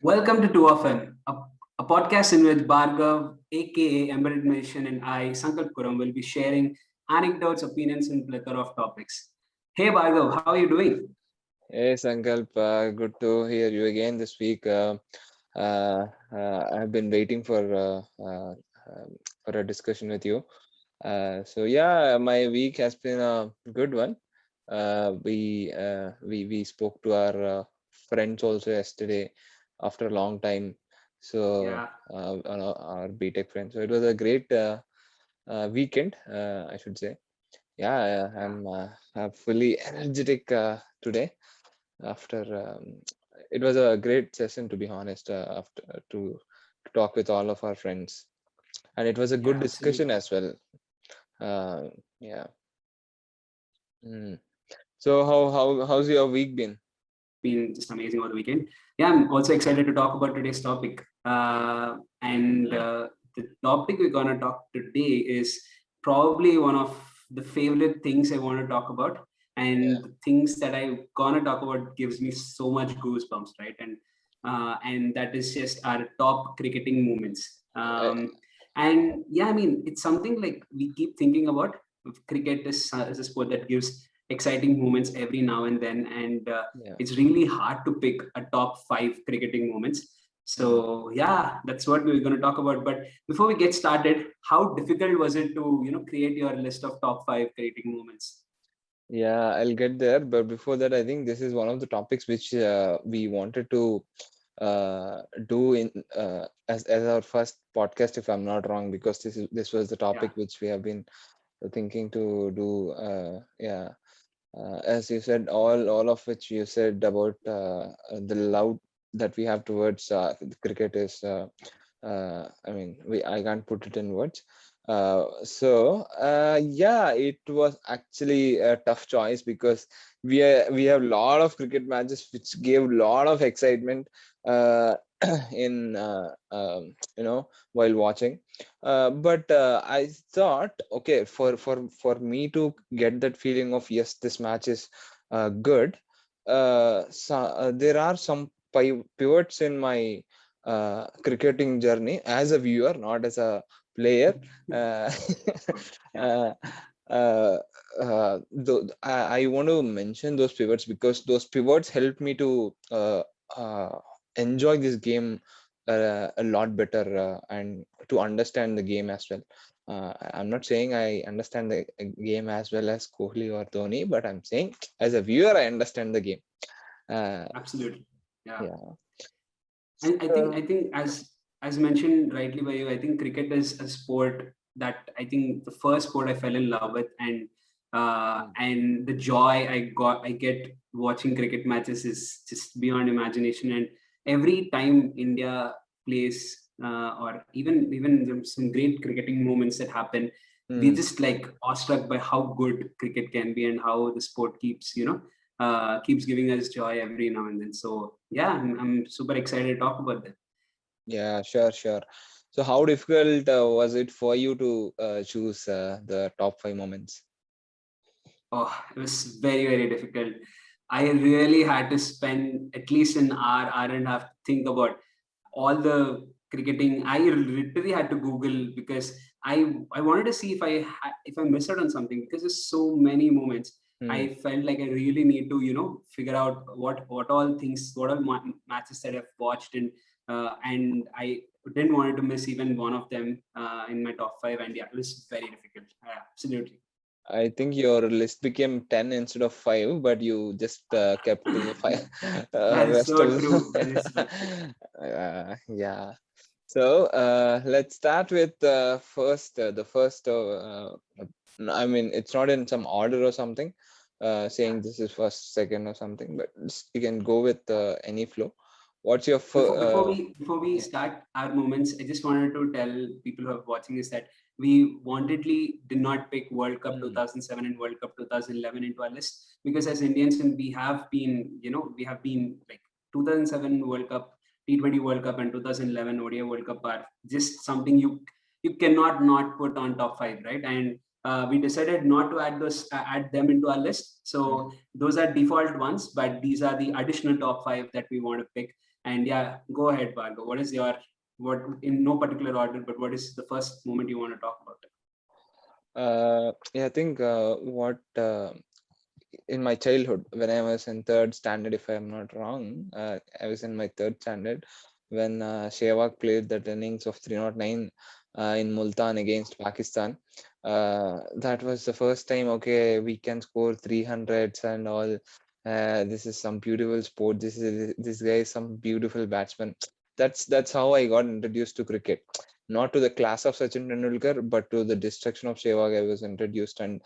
Welcome to 2of'em, a podcast in which Bhargav, aka Embedded Magician, and I, Sankalp will be sharing anecdotes, opinions, and plethora of topics. Hey Bhargav, how are you doing? Hey Sankalp, good to hear you again this week. I've been waiting for a discussion with you. So yeah, my week has been a good one. We spoke to our friends also yesterday after a long time. So Yeah, our BTech friends. So it was a great weekend, I should say. Yeah, yeah, I'm fully energetic today after it was a great session, to be honest, after to talk with all of our friends, and it was a yeah, good discussion absolutely. as well. Yeah. Mm. So how's your week been? Been just amazing over the weekend. Yeah, I'm also excited to talk about today's topic. And the topic we're going to talk today is probably one of the favorite things I want to talk about. Yeah. And the things that I'm going to talk about gives me so much goosebumps, right? And that is just our top cricketing moments. uh, And yeah, I mean, it's something like we keep thinking about. Cricket is a sport that gives exciting moments every now and then, and yeah. it's really hard to pick a top five cricketing moments. Mm. So yeah, that's what we're going to talk about. But before we get started, how difficult was it to create your list of top five cricketing moments? Yeah, I'll get there, but before that, I think this is one of the topics which we wanted to do in as our first podcast, if I'm not wrong, because this was the Yeah, topic which we have been thinking to do. Yeah. As you said, all of which you said about the love that we have towards cricket is, I mean, I can't put it in words. Yeah, it was actually a tough choice because we have a lot of cricket matches which gave a lot of excitement uh, in while watching. But I thought, okay, for me to get that feeling of yes, this match is good. There are some pivots in my cricketing journey as a viewer, not as a player. Uh, yeah, uh, I want to mention those pivots because those pivots helped me to uh, enjoy this game a lot better and to understand the game as well. I'm not saying I understand the game as well as Kohli or Dhoni, but I'm saying as a viewer, I understand the game. Uh, absolutely. Yeah. yeah. And I So, think as mentioned rightly by you, I think cricket is a sport that I think the first sport I fell in love with, mm, and the joy I get watching cricket matches is just beyond imagination. And every time India plays, or even some great cricketing moments that happen, we mm, just like awestruck by how good cricket can be and how the sport keeps giving us joy every now and then. So yeah, I'm super excited to talk about that. yeah, sure, sure. So, how difficult was it for you to choose the top five moments? Oh, it was very difficult. I really had to spend at least an hour and a half to think about all the cricketing. I literally had to Google because I wanted to see if I missed out on something because there's so many moments. Hmm. I felt like I really need to figure out what all matches that I've watched, and I didn't want to miss even one of them in my top five. And yeah, it was very difficult. Absolutely. I think your list became 10 instead of 5, but you just kept the five That is rest of so true. That is so true. the. Yeah. So let's start with the first. I mean, it's not in some order or something, Yeah. saying this is first, second, or something, but you can go with any flow. What's your Before we yeah. start our moments, I just wanted to tell people who are watching is that we wantedly did not pick World Cup Mm, 2007 and World Cup 2011 into our list because as Indians, and we have been like 2007 World Cup, T20 World Cup, and 2011 ODI World Cup are just something you cannot not put on top five, right? And we decided not to add them into our list. mm, So those are default ones, but these are the additional top five that we want to pick. And yeah, go ahead, Bhargav. What is your, what, in no particular order, but what is the first moment you want to talk about? Yeah, I think what in my childhood, when I was in third standard, if I'm not wrong, I was in my third standard when Sehwag played that innings of 309 in Multan against Pakistan. That was the first time, okay, we can score 300s and all. This is some beautiful sport. This guy is some beautiful batsman. That's how I got introduced to cricket. Not to the class of Sachin Tendulkar, but to the destruction of Sehwag I was introduced. And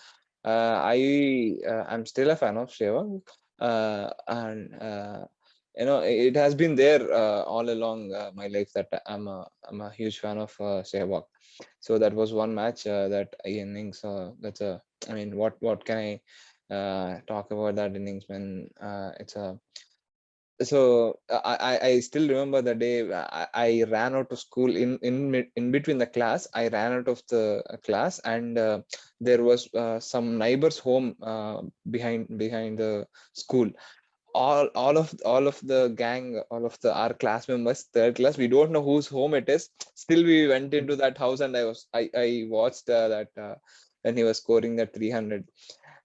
I'm still a fan of Sehwag, and it has been there all along my life that I'm a huge fan of Sehwag. So that was one match that innings. That's a I mean, what can I talk about that innings when it's a so I still remember the day I ran out of school in between the class. I ran out of the class, and there was some neighbor's home behind the school. All of the gang, all of the our class members, third class, we don't know whose home it is. Still, we went into that house, and I watched that when he was scoring that 300.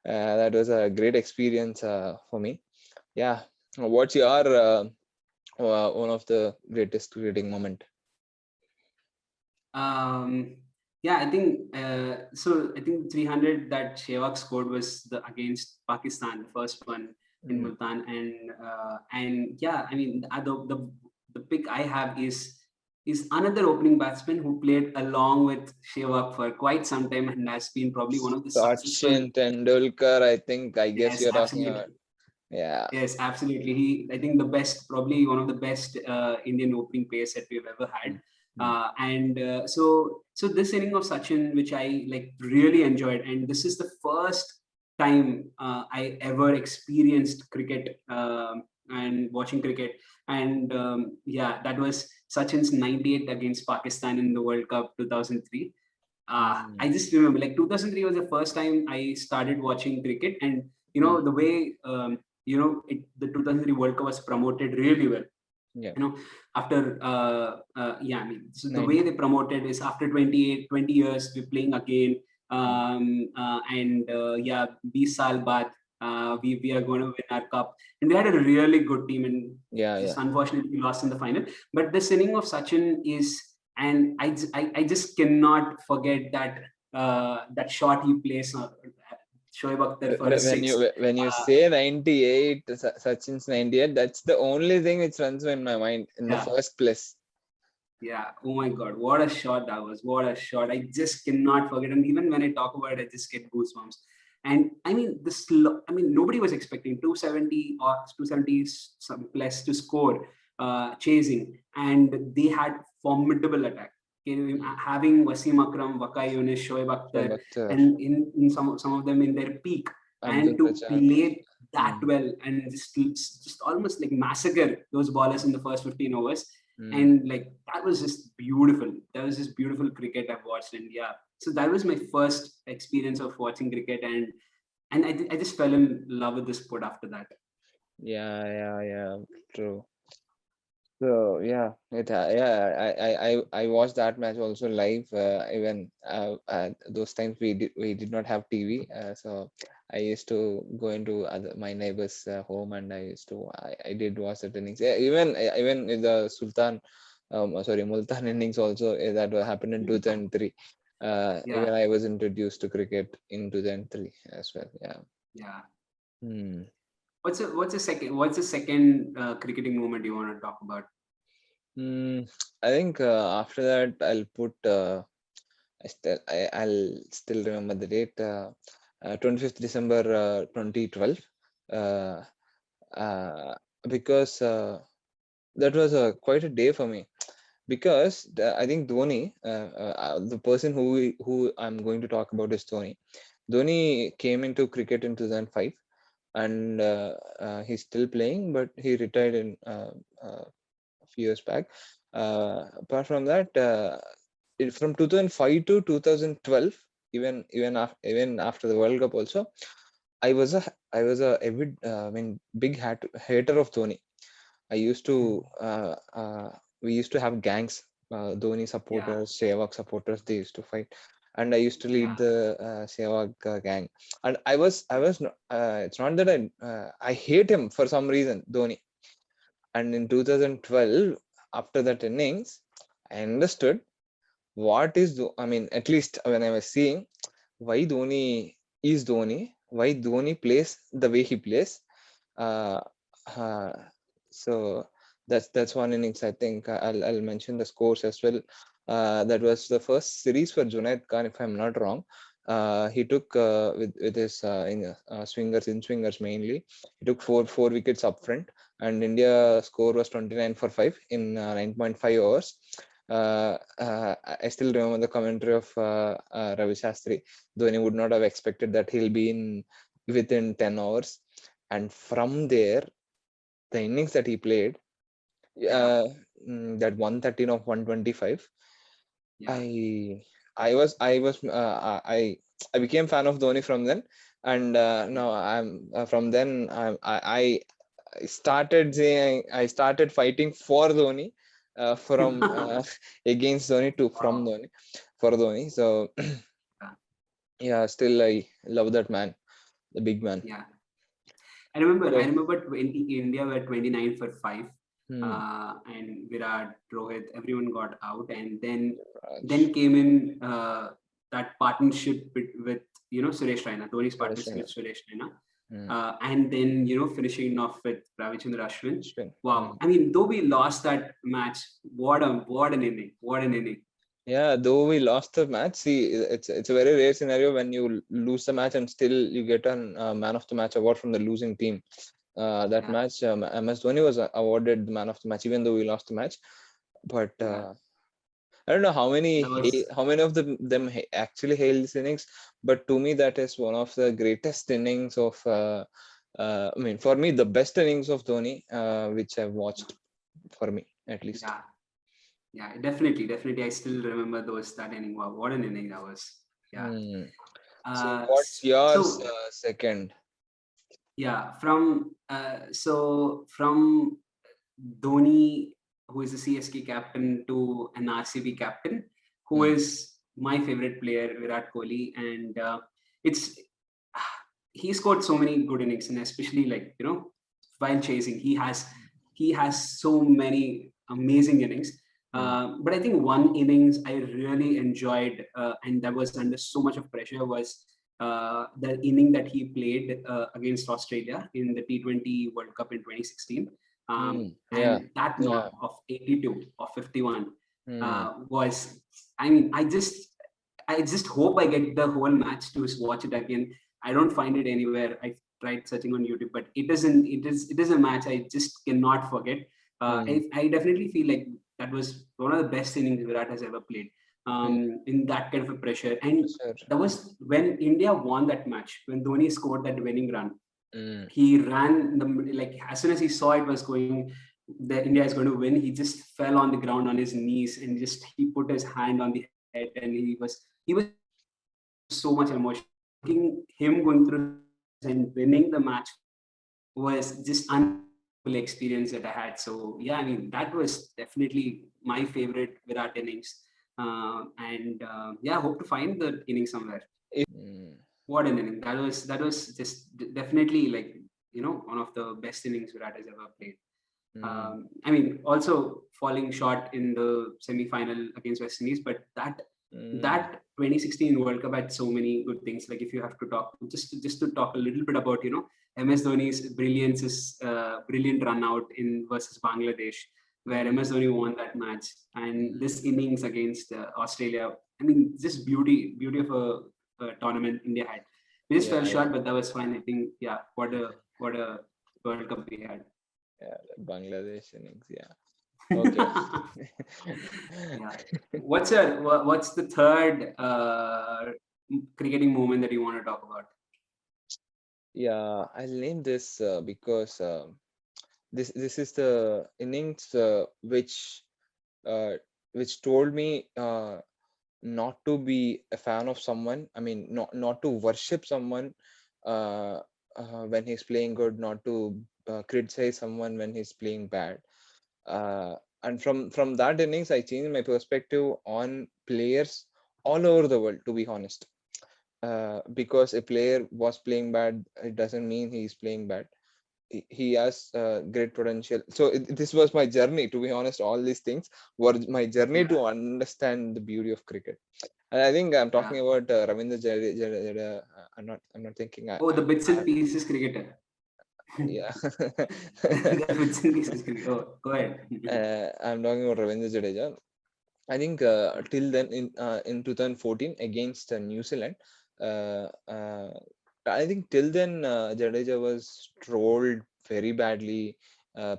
That was a great experience for me. Yeah. What's your one of the greatest cricketing moment? Um, yeah, I think so. I think 300 that Sehwag scored was the against Pakistan, the first one in Mm. Multan, and yeah, I mean the pick I have is another opening batsman who played along with Sehwag for quite some time and has been probably one of the successful. Sachin Tendulkar, I guess Yes, you're talking about. absolutely. Yeah. Yes, absolutely. I think the best, probably one of the best Indian opening players that we've ever had. Mm. Mm. So this inning of Sachin, which I like really enjoyed, and this is the first time I ever experienced cricket and watching cricket. And yeah, that was Sachin's 98 against Pakistan in the World Cup 2003. I Mm. just remember like 2003 was the first time I started watching cricket, and Mm. the way the 2003 World Cup was promoted really well. Yeah. After yeah, I mean, so the way 90. they promoted is after 20 years we're playing again, Mm. and yeah, 20 saal baad we are going to win our cup, and we had a really good team, and Yeah, just yeah. unfortunately we lost in the final. But this inning of Sachin is, and I just cannot forget that shot he plays Shoaib Akhtar for a When six. you Uh, say 98, Sachin's 98, that's the only thing which runs in my mind in the yeah, first place. yeah. Oh my God, what a shot that was! What a shot! I just cannot forget. And even when I talk about it, I just get goosebumps. And I mean, I mean, nobody was expecting 270 or 270 some plus to score, chasing, and they had formidable attack. Okay, having Wasim Akram, Wakai Yunus, Shoaib Akhtar, Akhtar, and in some of them in their peak, Abdul and to Rajak. play that Mm. well and just almost like massacre those ballers in the first 15 overs, Mm. and like that was just beautiful. That was just beautiful cricket I've watched. And yeah, so that was my first experience of watching cricket, and I just fell in love with the sport after that. Yeah, yeah, yeah. True. So yeah, I watched that match also live. Even those times we did not have TV, so I used to go into my neighbor's home, and I did watch the innings. Yeah, even in the Sultan, sorry, Multan innings also, that happened in 2003. Yeah, Even I was introduced to cricket in 2003 as well. Yeah. yeah. Hmm. What's the second cricketing moment you want to talk about? I think after that I'll put. I'll still remember the date, 25th December 2012, uh, uh, because that was quite a day for me. Because I think Dhoni, the person who I'm going to talk about is Dhoni. Dhoni came into cricket in 2005, and he's still playing, but he retired in a few years back. Apart from that, from 2005 to 2012, even after the World Cup also, I was a avid, I mean, big hater of Dhoni. I used to we used to have gangs, Dhoni Yeah, supporters, Sehwag supporters. They used to fight, and I used to lead yeah, the Sehwag gang. And I yeah, was it's not that I hate him for some reason, Dhoni. And in 2012, after that innings, I understood what is I mean, at least when I was seeing why Dhoni is Dhoni, why Dhoni plays the way he plays. Uh, uh, so that's one innings. I think I'll mention the scores as well. That was the first series for Junaid Khan, if I'm not wrong. He took with his swingers, in swingers mainly. He took four wickets up front, and India score was 29 for 5 in 9.5 overs. I still remember the commentary of Ravi Shastri. Dhoni would not have expected that he'll be in within 10 hours. And from there, the innings that he played, yeah, uh, that 113 of 125, yeah. I I became fan of Dhoni from then, and Yeah. now I'm from then I started saying I started fighting for Dhoni, from against Dhoni to from Wow. Dhoni for Dhoni. So Yeah. yeah, still I love that man, the big man. Yeah. I So, remember when India were 29 for 5, hmm, and Virat, Rohit, everyone got out, and then Raj, came in that partnership with Suresh Raina, Dhoni's partnership Rajasena, with Suresh Raina, hmm, and then finishing off with Ravichandra Ashwin. Ashwin, Wow, I mean, though we lost that match, what an inning, what an inning. yeah, though we lost the match, see, it's a very rare scenario when you lose the match and still you get an man of the match award from the losing team. That Yeah, match, MS Dhoni was awarded the man of the match, even though we lost the match. But yeah, I don't know that was how many of them actually hail these innings. But to me, that is one of the greatest innings of. I mean, for me, the best innings of Dhoni, which I've watched, for me at least. yeah. Yeah, definitely, definitely. I still remember that inning. Wow, what an inning that was. Yeah. Hmm. So, Uh, what's yours so second? yeah, from Dhoni, who is the CSK captain, to an RCB captain, who Hmm. is my favorite player, Virat Kohli, and it's he scored so many good innings, and especially while chasing, he has so many amazing innings. Hmm. But I think one innings I really enjoyed, and that was under so much of pressure, was the inning that he played against Australia in the T20 World Cup in 2016. Hmm. Yeah. And that Yeah. knock of 82 or 51 Hmm. was, I mean, I just hope I get the whole match to watch it again. I don't find it anywhere. I tried searching on YouTube, but it is a match I just cannot forget. Hmm. I definitely feel like that was one of the best innings Virat has ever played, Hmm. in that kind of a pressure. For And sure. that was when India won that match, when Dhoni scored that winning run. Hmm. He ran like as soon as he saw it was going, the India is going to win. He just fell on the ground on his knees and just he put his hand on the head, and he was so much emotional. Him going through and winning the match was just unbelievable experience that I had. So yeah, I mean that was definitely my favorite Virat innings, and yeah, hope to find the inning somewhere. Hmm. What an inning! That was just definitely like one of the best innings Virat has ever played. Hmm. I mean, also falling short in the semi-final against West Indies, but that Hmm. that 2016 World Cup had so many good things. Like if you have to talk, just to talk a little bit about MS Dhoni's brilliance is brilliant run out in versus Bangladesh, where Hmm. MS Dhoni won that match, and Hmm. this innings against Australia. I mean, just beauty of a tournament India had. We just fell Yeah. Yeah. short, but that was fine. I think, yeah, what a World Cup we had. Yeah. Bangladesh innings. Yeah. Okay. Yeah. What's the third cricketing moment that you want to talk about? Yeah, I'll name this because this is the innings uh, which told me not to be a fan of someone. I mean, not to worship someone when he's playing good, not to criticize someone when he's playing bad. And from that innings, I changed my perspective on players all over the world, to be honest. Because a player was playing bad, it doesn't mean he's playing bad. He has great potential. So this was my journey, to be honest. All these things were my journey Yeah, to understand the beauty of cricket. And I think I'm yeah. talking about Ravindra Jadeja. I'm not thinking. Oh, the bits and pieces cricketer. Yeah. The bits and pieces cricketer. Oh, go ahead. I'm talking about Ravindra Jadeja. I think till then in 2014 against New Zealand, uh, uh, I think till then Jadeja was trolled very badly.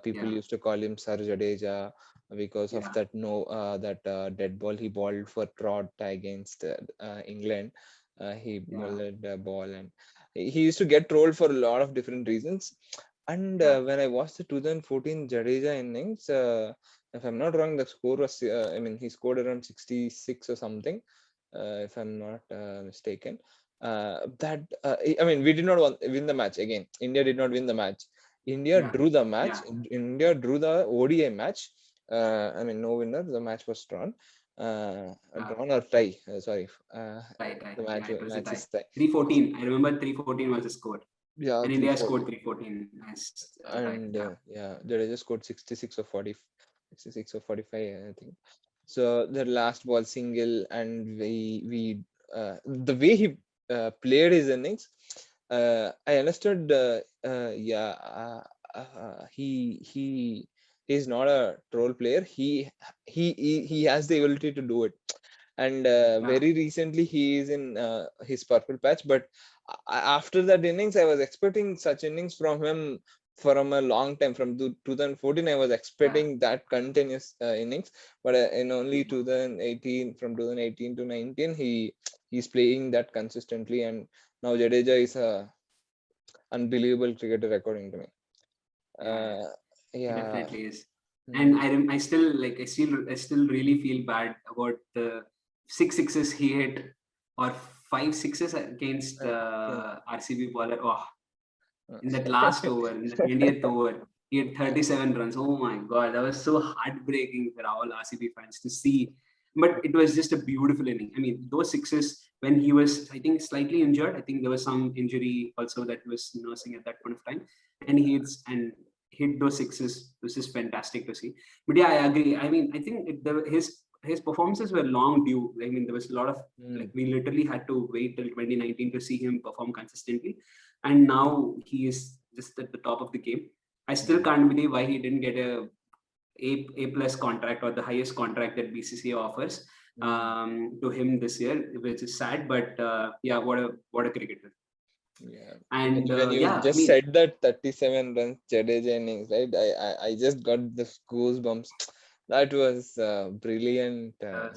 People Yeah, used to call him Sir Jadeja because of yeah, that dead ball he bowled for Trot against England. He yeah, bowled the ball, and he used to get trolled for a lot of different reasons. And yeah, when I watched the 2014 Jadeja innings, if I'm not wrong, the score was, I mean, he scored around 66 or something, if I'm not mistaken. I mean, we did not win the match again. India did not win the match. India yeah, drew the match. yeah. India drew the ODI match. I mean, no winner. The match was drawn. Yeah. Drawn or tie. Sorry. Right, right. The Yeah, it was a match tie. is tie. 314. I remember 314 was the score. Yeah, And three India four. scored 314 as a tie. And Yeah. yeah, Jadeja scored 66 or 40, 66 or 45, I think. So the last ball single, and we the way he played his innings, I understood. Yeah, he he's not a troll player. He has the ability to do it. And Yeah. very recently he is in his purple patch. But after that innings, I was expecting such innings from him from a long time. From 2014, I was Yeah. expecting that continuous innings. But in only Yeah. 2018, from 2018 to 19, he's playing that consistently. And now Jadeja is a unbelievable cricketer according to me. Yeah. Yeah. uh, It yeah. definitely is. And Mm, I still like I still really feel bad about the six sixes he hit, or five sixes against uh, uh, RCB bowler. Oh, in that uh. last over, in the 20th over, he had 37 runs. Oh my God, that was so heartbreaking for all RCB fans to see. But it was just a beautiful inning. I mean, those sixes, when he was, I think, slightly injured. I think there was some injury also that he was nursing at that point of time. And hit those sixes. This is fantastic to see. But yeah, I agree. I mean, I think his performances were long due. I mean, there was a lot of, like, Mm, we literally had to wait till 2019 to see him perform consistently, and now he is just at the top of the game. I still mm, can't believe why he didn't get a plus contract, or the highest contract that BCCI offers mm. to him this year, which is sad. But yeah, what a cricketer. Yeah. And When you yeah, I just mean, said that 37 runs Jadeja innings, right? I just got the goosebumps. That was brilliant. uh,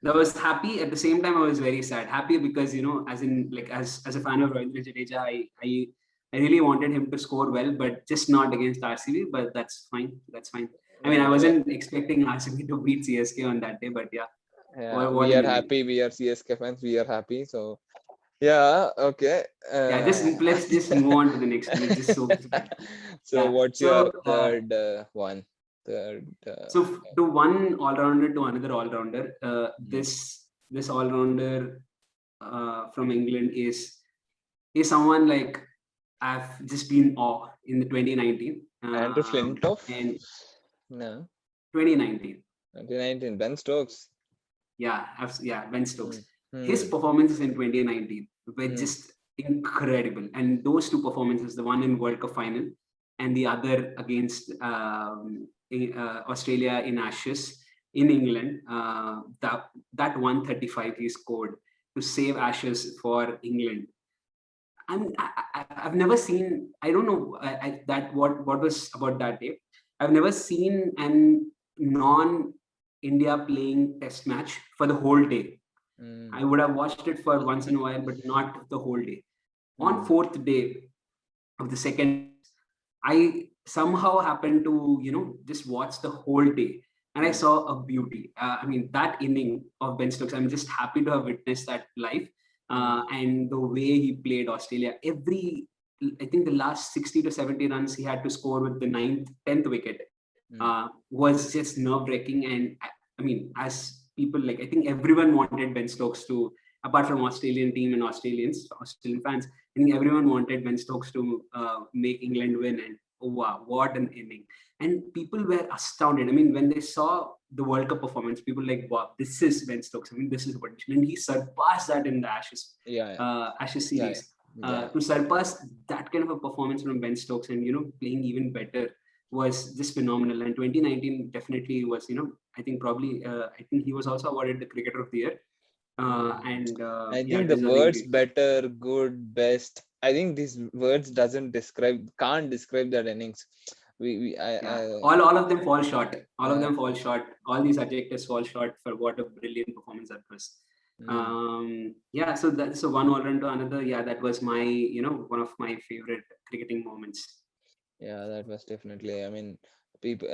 I was happy at the same time. I was very sad. Happy because, as in, like, as a fan of Ravindra Jadeja, I really wanted him to score well, but just not against RCB. But that's fine. That's fine. I mean, I Yeah, wasn't expecting RCB to beat CSK on that day, but yeah, yeah. what We are are you doing? happy. We are CSK fans. We are happy. So yeah, okay. Yeah, just let's just move on to the next one. It's just so bad. So Yeah. what's your So third one? Third. to one all rounder to another all rounder. Mm. This all rounder from England is someone like I've just been awe in the 2019 Andrew Flintoff? and No. 2019. 2019. Ben Stokes. Yeah, yeah, Ben Stokes. Mm. His Mm. performances in 2019 were Mm. just incredible, and those two performances, the one in World Cup final and the other against Australia in Ashes in England, that 135 he scored to save Ashes for England. I've never seen. I don't know that what was about that day. I've never seen an non-India playing Test match for the whole day. Mm. I would have watched it for once in a while, but not the whole day. On Mm. fourth day of the second, I somehow happened to, just watch the whole day, and I Mm. saw a beauty. I mean, that inning of Ben Stokes, I'm just happy to have witnessed that live. Mm. And the way he played Australia, every I think the last 60 to 70 runs he had to score with the 10th wicket Mm. was just nerve-wracking. And I mean, as people, like, I think everyone wanted Ben Stokes to, apart from Australian team and Australian fans, I think everyone wanted Ben Stokes to make England win. And oh wow, what an inning! And people were astounded. I mean, when they saw the World Cup performance, people like, wow, this is Ben Stokes. I mean, this is the potential, and he surpassed that in the Yeah, yeah, Ashes yeah, yeah, series. yeah. To surpass that kind of a performance from Ben Stokes, and playing even better, was just phenomenal. And 2019 definitely was, I think probably, I think he was also awarded the Cricketer of the Year. And I yeah, think the words deservingly. better, good, best. I think these words can't describe that innings. Yeah, all of them fall short. All of uh, them fall short. All these adjectives fall short for what a brilliant performance that was. mm, Yeah, so that's so one all run to another. Yeah, that was my, one of my favorite cricketing moments. yeah, that was definitely. I mean, people,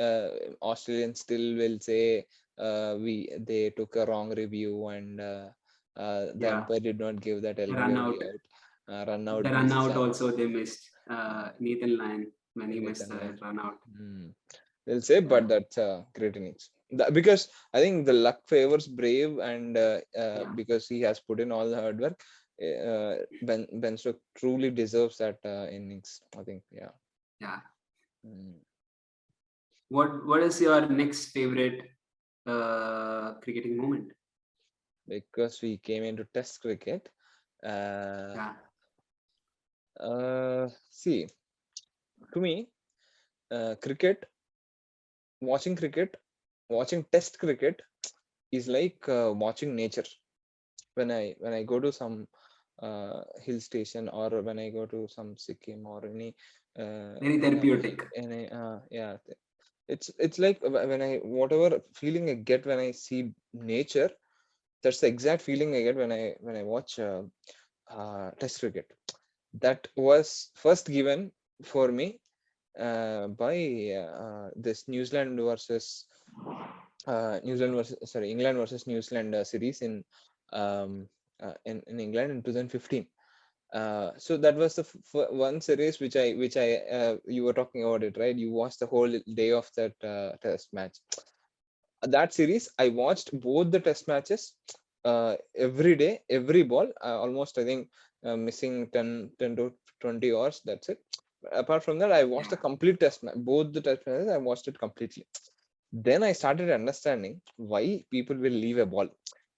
Australians still will say, they took a wrong review, and the Yeah, umpire did not give that run LBW out. out. Run out The run missed out chance. also they missed. Nathan Lyon, when he missed Nathan the Lyon. run out. They'll say, Yeah, but that's great innings. Because I think the luck favors Brave, and yeah, because he has put in all the hard work, Ben Stokes truly deserves that innings. I think, yeah. yeah. Mm. What is your next favorite cricketing moment? Because we came into Test cricket. Uh, Yeah, See, to me, cricket, cricket, watching Test cricket is like watching nature. When I go to some hill station, or when I go to some Sikkim, or any very therapeutic. yeah, it's like when I whatever feeling I get when I see nature, that's the exact feeling I get when I watch Test cricket. That was first given for me by this England versus New Zealand series in England in 2015. So that was the one series which I you were talking about it, right? You watched the whole day of that test match. That series I watched both the test matches every day, every ball, almost I think missing 10 to 20 hours, that's it. Apart from that, I watched Yeah, the complete test match, both the test matches I watched it completely. Then I started understanding why people will leave a ball.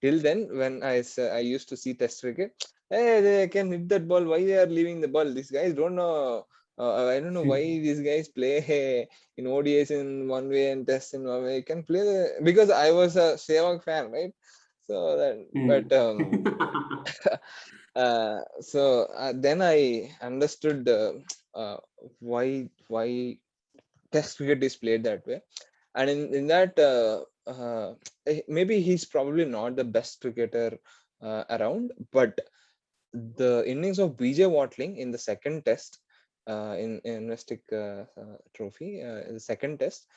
Till then, when I used to see test cricket, hey, they can hit that ball. Why they are leaving the ball? These guys don't know. I don't know why these guys play in ODIs in one way and test in one way. You can play because I was a Sehwag fan, right? So that, hmm. but then I understood uh, why Test cricket is played that way. And in that maybe he's probably not the best cricketer around, but the innings of BJ Watling in the second test in Mystic Trophy, in the second test,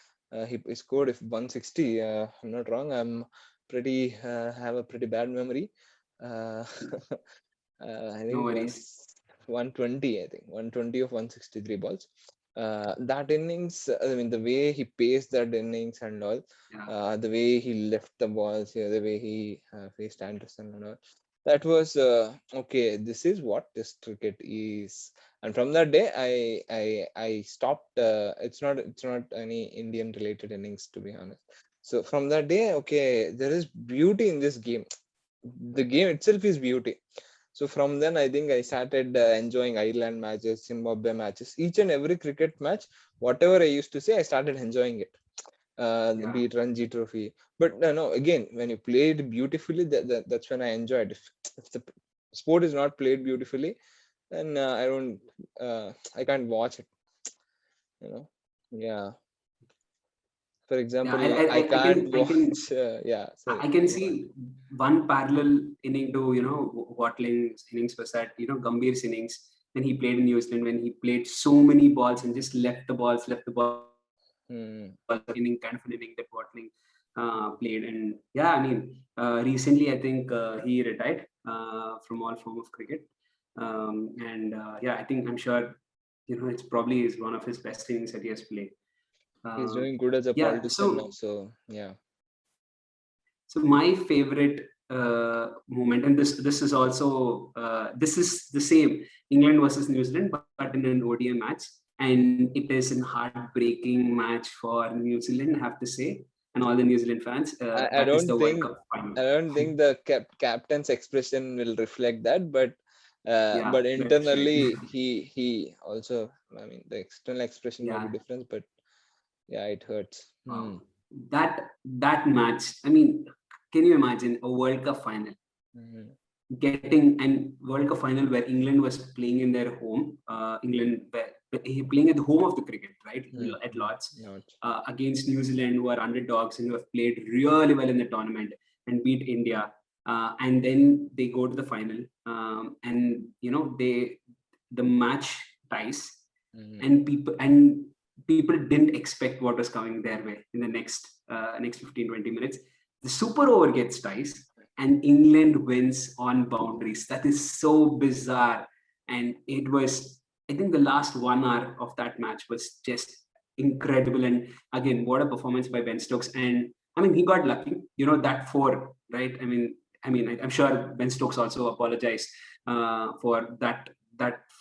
he scored if 160. I'm not wrong. I'm pretty have a pretty bad memory. Uh, I No think worries. 120. I think 120 of 163 balls. That innings, I mean, the way he paced that innings and all, Yeah, the way he left the balls, yeah, the way he faced Anderson and all, that was okay. This is what Test cricket is. And from that day, I stopped. It's not any Indian related innings, to be honest. So from that day, okay, there is beauty in this game. The game itself is beauty. So from then, I think I started enjoying Ireland matches, Zimbabwe matches, each and every cricket match. Whatever I used to say, I started enjoying it. yeah, Be it Ranji Trophy, but no, again, when you play it beautifully, that's when I enjoyed. If the sport is not played beautifully, then I can't watch it. You know, yeah. For yeah. example, I I can, can't watch. Yeah, sorry. I can Go on. see one parallel inning to Watling's innings was that Gambhir's innings when he played in New Zealand, when he played so many balls and just left the balls, Hmm. inning kind of an inning that Watling played. And yeah, I mean, recently I think he retired from all form of cricket. And yeah, I think I'm sure it's probably is one of his best innings that he has played. He's doing good as a Yeah. politician now, so yeah. So my favorite moment, and this is also this is the same England versus New Zealand, but in an ODI match, and it is an heartbreaking match for New Zealand, I have to say, and all the New Zealand fans. I That is don't the World think Cup final. I don't think the captain's expression will reflect that, Yeah, but that's right. internally he also, I mean, the external expression may be Yeah. different, but yeah, it hurts. Wow. That match. I mean, can you imagine a World Cup final? Mhm. Getting and World Cup final where England was playing in their home, England playing at the home of the cricket, right, at Lords, Not. against New Zealand, who are underdogs and who have played really well in the tournament and beat India, and then they go to the final, and the match ties, Mhm. and people didn't expect what was coming their way in the next 15-20 minutes. The super over gets ties and England wins on boundaries. That is so bizarre. And it was, I think the last 1 hour of that match was just incredible. And again, what a performance by Ben Stokes. And I mean, he got lucky, that four, right? I'm sure Ben Stokes also apologized for that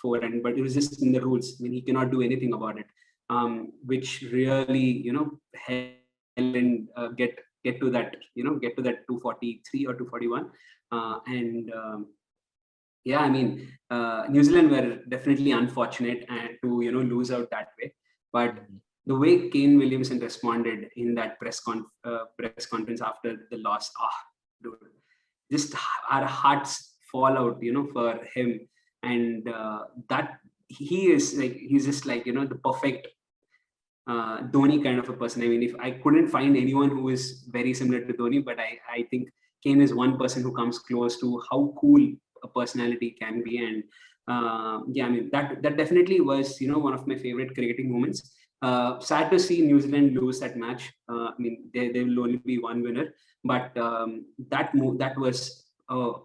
four, but it was just in the rules. I mean, he cannot do anything about it, which really, helped get to that 243 or 241, and yeah, I mean, New Zealand were definitely unfortunate and to lose out that way, but Mhm. the way Kane Williamson responded in that press conference after the loss, dude, just our hearts fall out, for him, and that he's just like the perfect Dhoni kind of a person. I mean, if I couldn't find anyone who is very similar to Dhoni, but I think Kane is one person who comes close to how cool a personality can be. And yeah, I mean, that definitely was, one of my favorite cricketing moments. Sad to see New Zealand lose that match. I mean, there will only be one winner, but that was a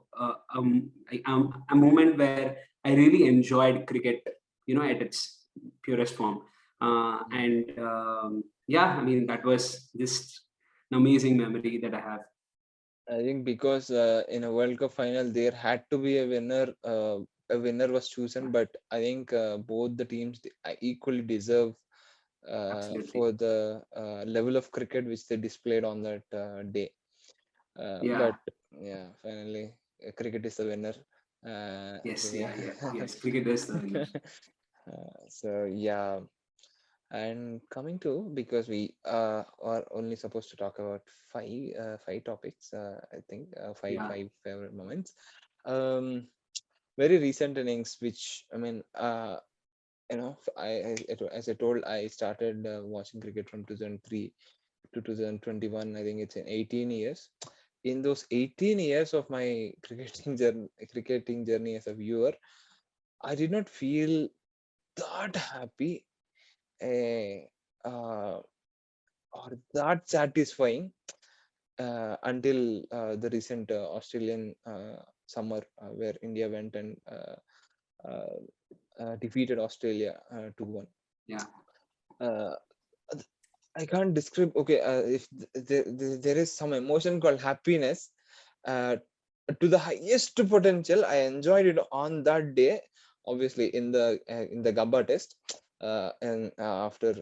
moment where I really enjoyed cricket, at its purest form. And yeah, I mean, that was just an amazing memory that I have. I think because in a World Cup final there had to be a winner. A winner was chosen, but I think both the teams equally deserve Absolutely. for the level of cricket which they displayed on that day. Yeah. But yeah, finally, cricket is the winner. Yes. So, Yeah. Yeah. Yes. Cricket is the winner. so yeah, and coming to, because we are only supposed to talk about five topics, I think Yeah. five favorite moments. Um, very recent innings, which I mean, as I told, I started watching cricket from 2003 to 2021. I think it's in 18 years. In those 18 years of my cricketing journey as a viewer, I did not feel that happy, uh, uh, or that satisfying until the recent Australian summer, where India went and uh, defeated Australia 2-1. Yeah. Uh, I can't describe. Okay, if there is some emotion called happiness, uh, to the highest potential, I enjoyed it on that day. Obviously, in the Gabba test, and after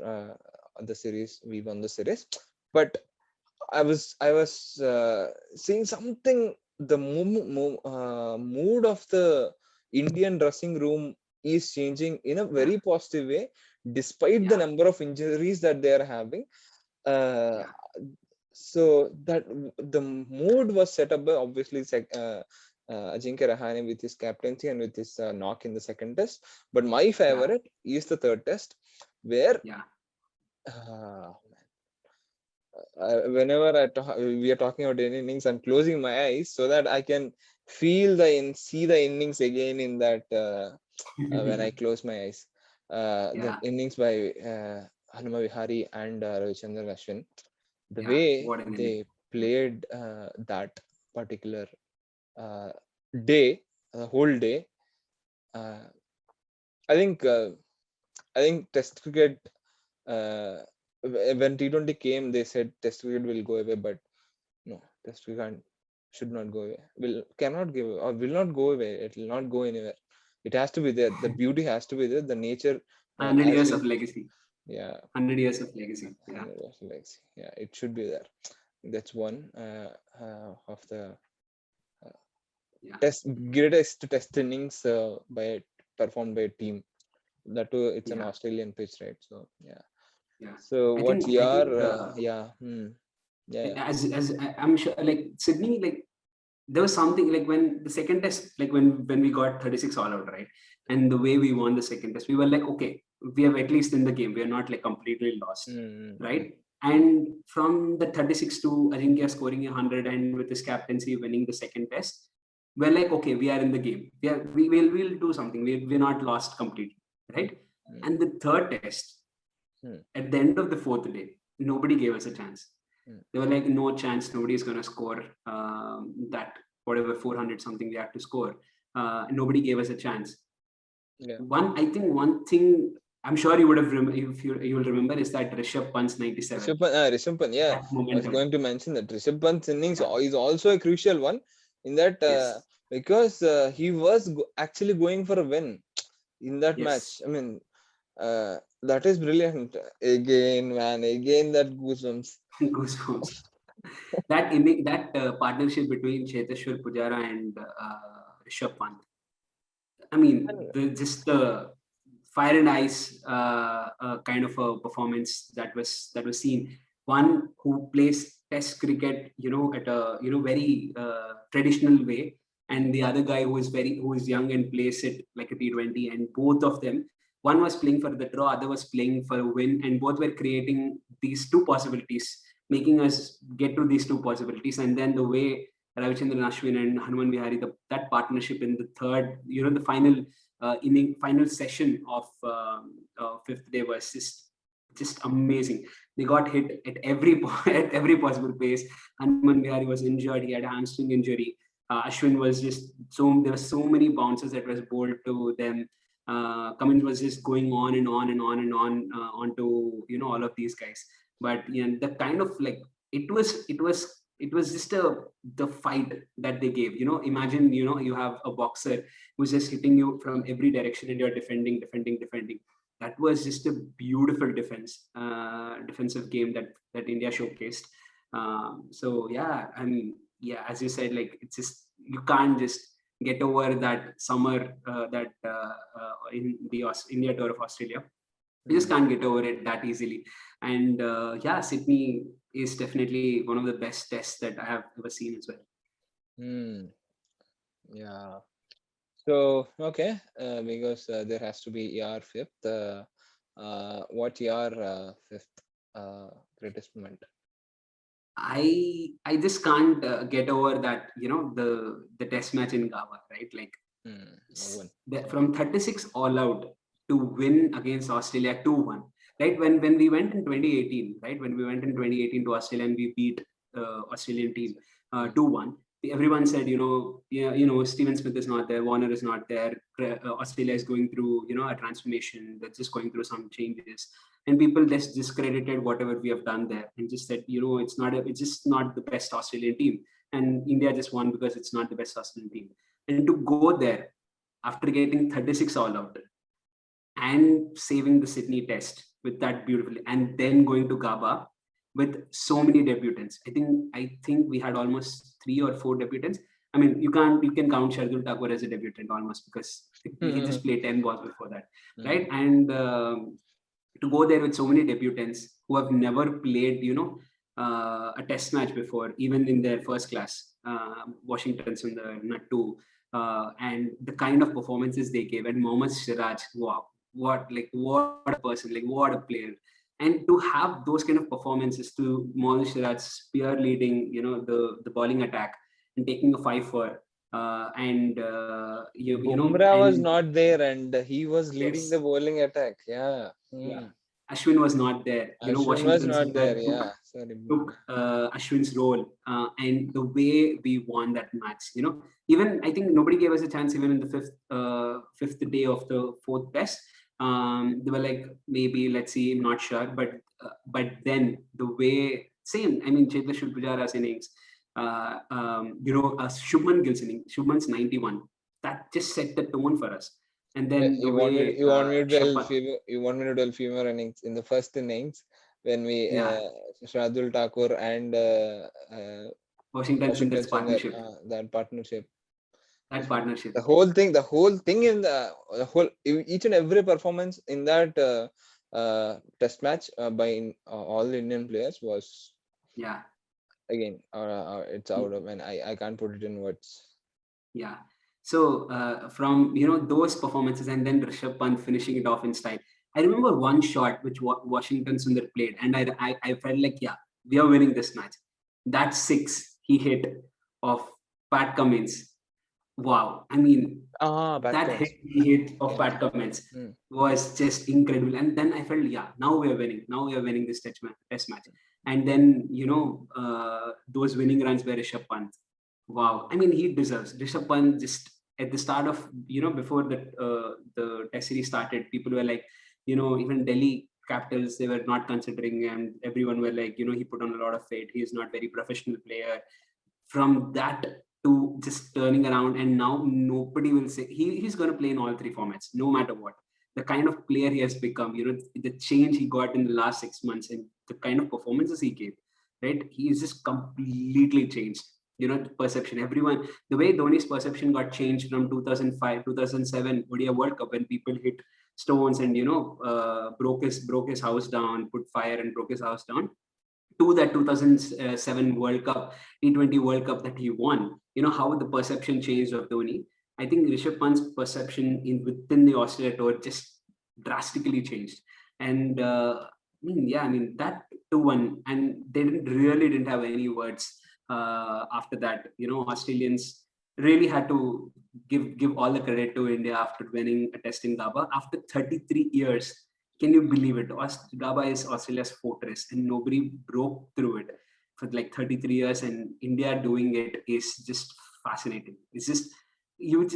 the series, we won the series. But I was seeing something. The mood of the Indian dressing room is changing in a Yeah. very positive way, despite the Yeah. number of injuries that they are having. Uh, Yeah. so that the mood was set up by, obviously, Ajinkya Rahane with his captaincy and with his knock in the second test. But my Yeah. favorite is the third test, where Yeah. uh, whenever we are talking about any innings, I'm closing my eyes so that I can see the innings again in that when I close my eyes. The Yeah. innings by Hanuma Vihari and Ravichandran Ashwin, the Yeah. way What an ending. they played that particular uh, day, the whole day, uh, I think. I think Test cricket, when T20 came, they said Test cricket will go away, but no, Test cricket should not go away. Cannot give or will not go away. It will not go anywhere. It has to be there. The beauty has to be there. The nature, 100 as years we, of legacy. yeah, 100 years of legacy. Yeah. yeah, it should be there. That's one of the Yeah. greatest test innings performed by a team. That too, it's an Yeah. Australian pitch, right? So yeah. Yeah. So I what's think, I your think, yeah, yeah. as I'm sure, like Sydney, like there was something like when the second test, like when we got 36 all out, right? And the way we won the second test, we were like, okay, we have at least in the game. We are not like completely lost, right? And from the 36 to Ajinkya scoring 100 and with his captaincy winning the second test, we're like, okay, we are in the game. We'll do something. We're not lost completely, right? And the third test, at the end of the fourth day, nobody gave us a chance. They were like, no chance, nobody's going to score that, whatever 400 something we had to score. Nobody gave us a chance. Yeah. I think one thing I'm sure you would have, if you'll remember, is that Rishabh Pant's 97. Rishabh Pant, yeah. I was going to mention that Rishabh Pant's innings is also a crucial one in that because he was actually going for a win in that match. I mean, that is brilliant. Again, man, again that goosebumps. Goosebumps. That partnership between Cheteshwar Pujara and Rishabh Pant. I mean, just the fire and ice kind of a performance that was seen. One who plays Test cricket, at a very traditional way, and the other guy who is young and plays it like a T20. And both of them, one was playing for the draw, other was playing for a win, and both were creating these two possibilities, making us get to these two possibilities. And then the way Ravichandran Ashwin and Hanuman Vihari, that partnership in the third, the final final session of fifth day was just amazing. They got hit at every at every possible pace. Hanuman Vihari was injured; he had a hamstring injury. Ashwin was just there were so many bounces that was bowled to them. Cummins was just going on and on and on and on onto all of these guys. But the kind of like it was just the fight that they gave. Imagine you have a boxer who's just hitting you from every direction and you're defending. That was just a beautiful defensive game that India showcased. So yeah, I mean, yeah, as you said, like it's just you can't just get over that summer that in the India tour of Australia. You just can't get over it that easily. And yeah, Sydney is definitely one of the best tests that I have ever seen as well. Yeah. So okay, because there has to be your fifth. What your fifth greatest moment? I just can't get over that the test match in Goa, right? Like from 36 all out to win against Australia 2-1, right? When we went in 2018, right? When we went in 2018 to Australia and we beat Australian team 2-1. Everyone said, Steven Smith is not there, Warner is not there, Australia is going through, a transformation, they're just going through some changes, and people just discredited whatever we have done there and just said, it's just not the best Australian team, and India just won because it's not the best Australian team. And to go there after getting 36 all out and saving the Sydney test with that beautifully, and then going to Gaba with so many debutants. I think we had almost 3 or 4 debutants. I mean, you can count Shardul Thakur as a debutant almost because he just played 10 balls before that, right? And to go there with so many debutants who have never played, a test match before, even in their first class, Washington Sundar, Nattu, and the kind of performances they gave, and Mohammad Siraj, wow, what a person, like what a player. And to have those kind of performances, to Mohammad Siraj spear leading, the bowling attack and taking a 5 for, Bumrah was not there and he was leading the bowling attack. Yeah. Ashwin was not there. Ashwin was not there. Yeah. Took Ashwin's role, and the way we won that match. Even I think nobody gave us a chance even in the fifth day of the fourth test. They were like, maybe, let's see, I'm not sure, but then the way, same, I mean, Cheteshwar Pujara's innings, Shubman Gill's inning, Shubman's 91, that just set the tone for us. And then the way you want me to tell few more innings in the first innings when we yeah, Shradul Thakur and Washington Washington Sunder's Sundar, partnership, that partnership. that partnership. The whole thing in the whole each and every performance in that test match by all the Indian players was Yeah. again it's out of, and I can't put it in words. Yeah. So from those performances, and then Rishabh Pant finishing it off in style. I remember one shot which Washington Sundar played, and I felt like, yeah, we are winning this match. That six he hit of Pat Cummins. Wow. I mean, Pat that Cummins. hit of Yeah. Pat Cummins was just incredible. And then I felt, yeah, now we are winning. Now we are winning this test match. And then, those winning runs by Rishabh Pant. Wow. I mean, he deserves. Rishabh Pant, just at the start of, before the test series started, people were like, even Delhi Capitals, they were not considering, and everyone were like, he put on a lot of weight. He is not very professional player. From that to just turning around, and now nobody will say he's going to play in all three formats, no matter what. The kind of player he has become, the change he got in the last 6 months, and the kind of performances he gave, right? He is just completely changed. The perception, everyone, the way Dhoni's perception got changed from 2005, 2007 ODI World Cup, when people hit stones and broke his house down, put fire and broke his house down, to that 2007 World Cup, T20 World Cup that he won. How the perception changed of Dhoni. I think Rishabh Pant's perception within the Australia tour just drastically changed. And that 2-1, and they didn't have any words after that. Australians really had to give all the credit to India after winning a test in Gabba after 33 years. Can you believe it? Gabba is Australia's fortress, and nobody broke through it for like 33 years. And India doing it is just fascinating. It's just you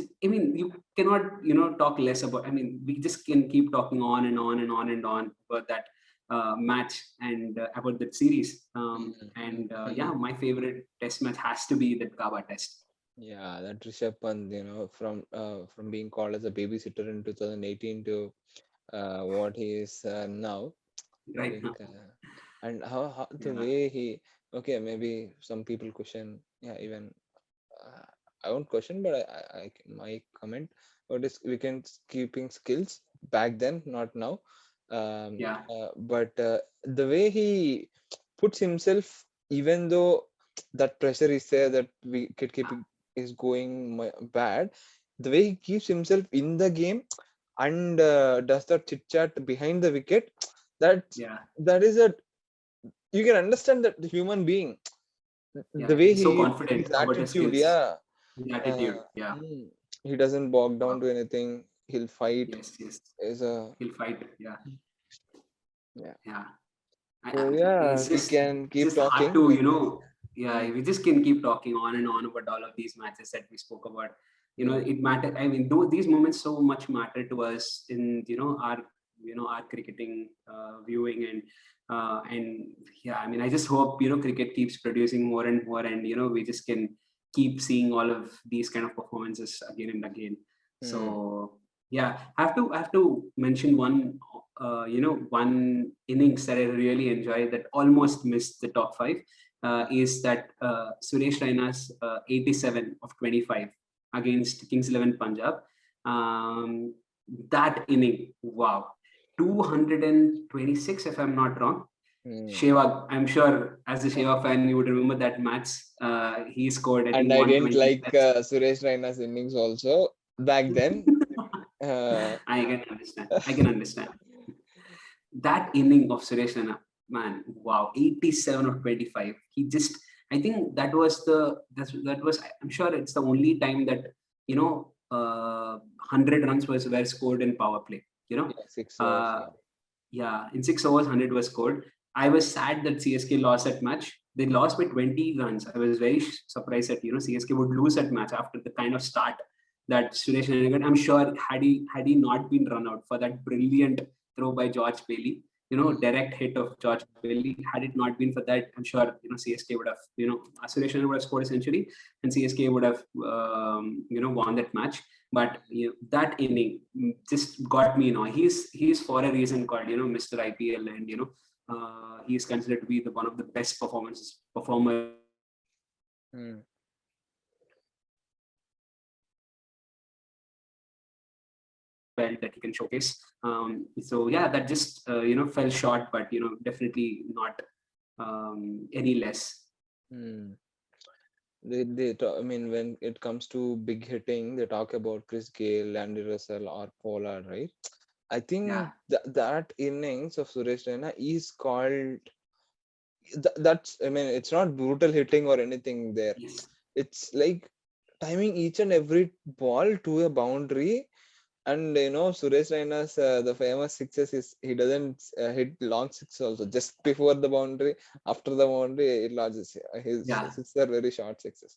cannot talk less about. I mean, we just can keep talking on and on and on and on about that match and about that series. Yeah, my favorite test match has to be that Gabba test. Yeah, that Rishabh Pant, from being called as a babysitter in 2018 to what he is now. I Right think, now. and how the Yeah. way he, okay, maybe some people question, yeah, even I won't question, but my comment, what is wicket keeping skills back then, not now. Yeah. But the way he puts himself, even though that pressure is there, that wicket keeping is going bad, the way he keeps himself in the game and does that chit chat behind the wicket, that Yeah. that is a, you can understand that the human being, Yeah. the way He's so he, confident his about his attitude, skills. yeah. His uh, attitude. Yeah. he doesn't bog down Wow. to anything, he'll fight. Yes. Yes. Is a, He'll fight. Yeah. yeah. Yeah. So yeah, It's we just can keep hard talking, to, but yeah, we just can keep talking on and on about all of these matches that we spoke about. It matter. I mean, these moments so much matter to us in, our cricketing viewing, and yeah, I mean, I just hope, cricket keeps producing more and more, and, we just can keep seeing all of these kind of performances again and again. So yeah, I have to mention one innings that I really enjoy that almost missed the top five, is that Suresh Raina's 87 of 25 against Kings 11 Punjab. Um, that inning, wow, 226 if I'm not wrong. Sheva, I'm sure as a Sheva fan, you would remember that match. He scored, I and think, I didn't 120 like Suresh Raina's innings also back then. I can understand. I can understand. That inning of Suresh Raina, man, wow, 87 of 25. He just, I think that was, I'm sure it's the only time that, 100 runs were scored in power play, Yeah, 6 overs. Uh, yeah, in 6 overs, 100 was scored. I was sad that CSK lost that match. They lost by 20 runs. I was very surprised that, CSK would lose that match after the kind of start that Suresh Raina, I'm sure had he not been run out for that brilliant throw by George Bailey, direct hit of George Bailey. Had it not been for that, I'm sure CSK would have, Suresh Raina would have scored a century, and CSK would have won that match. But that inning just got me. He's for a reason called Mr. IPL, and he is considered to be the one of the best performers Mm. belt that he can showcase. So yeah, that just fell short, but definitely not any less. Mm. I mean, when it comes to big hitting, they talk about Chris Gale, Andy Russell, or Pollard, right? I Yeah. think that innings of Suresh Raina is called that's. I mean, it's not brutal hitting or anything there. Yes. It's like timing each and every ball to a boundary. And Suresh Raina's the famous sixes is he doesn't hit long six also. Just before the boundary, after the boundary, it lodges. His Yeah. sixes are very short sixes.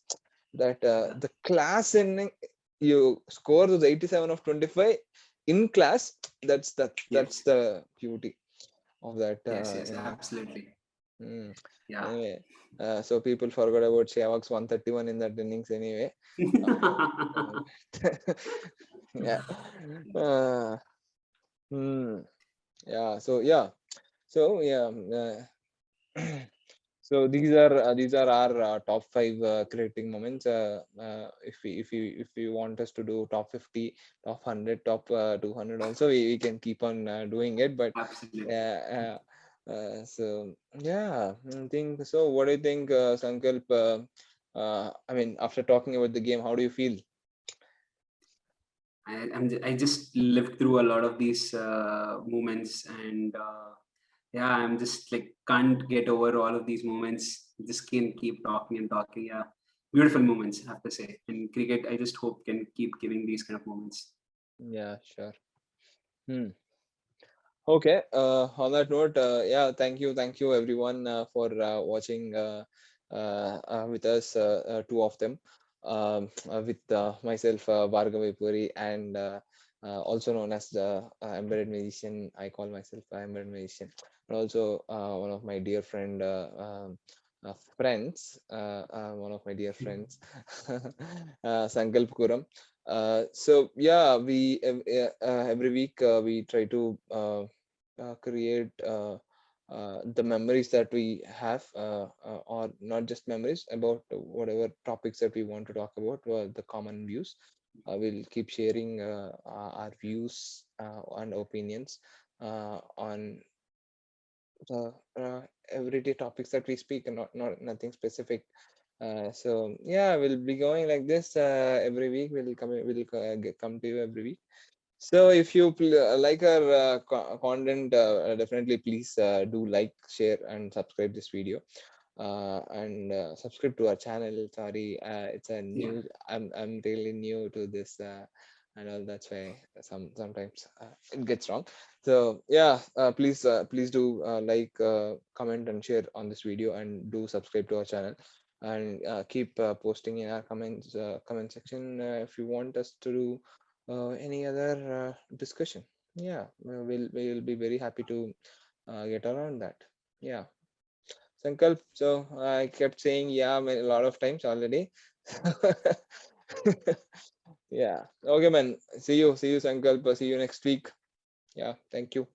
That Yeah. the class inning, you score those 87 of 25 in class. That's Yes. the beauty of that. Yes. Yes. Absolutely. Mm. Yeah. Anyway, so people forgot about Sehwag's 131 in that innings anyway. Uh, yeah. Uh, hmm. Yeah. So yeah. So these are our top five creating moments. If we want us to do top 50, top 100, top 200 also, we can keep on doing it. But Absolutely. so yeah, I think so. What do you think, Sankalp? I mean, after talking about the game, how do you feel? I just lived through a lot of these moments, and yeah, I'm just like can't get over all of these moments. Just can keep talking and talking. Yeah, beautiful moments, I have to say. And cricket, I just hope can keep giving these kind of moments. Yeah, sure. Hmm. Okay. On that note, yeah, thank you everyone for watching with us, two of them, with myself, Bhargav Puri, and also known as the embedded musician. I call myself embedded musician, and also one of my dear friends, one of my dear friends, Sankalp Kuram. So yeah, we every week we try to create the memories that we have, or not just memories about whatever topics that we want to talk about, the common views. We'll keep sharing our views and opinions on the everyday topics that we speak, and not nothing specific. So yeah, we'll be going like this every week. Come to you every week. So if you like our content, definitely please do like, share, and subscribe this video. And subscribe to our channel. Sorry, it's a Yeah. new. I'm really new to this, and all. That's why sometimes it gets wrong. So yeah, please do like, comment, and share on this video, and do subscribe to our channel, and keep posting in our comment section if you want us to do any other discussion. Yeah, we'll be very happy to get around that. Yeah. Sankalp, so I kept saying yeah a lot of times already. Yeah. Okay, man. See you, Sankalp. See you next week. Yeah. Thank you.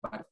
Bye.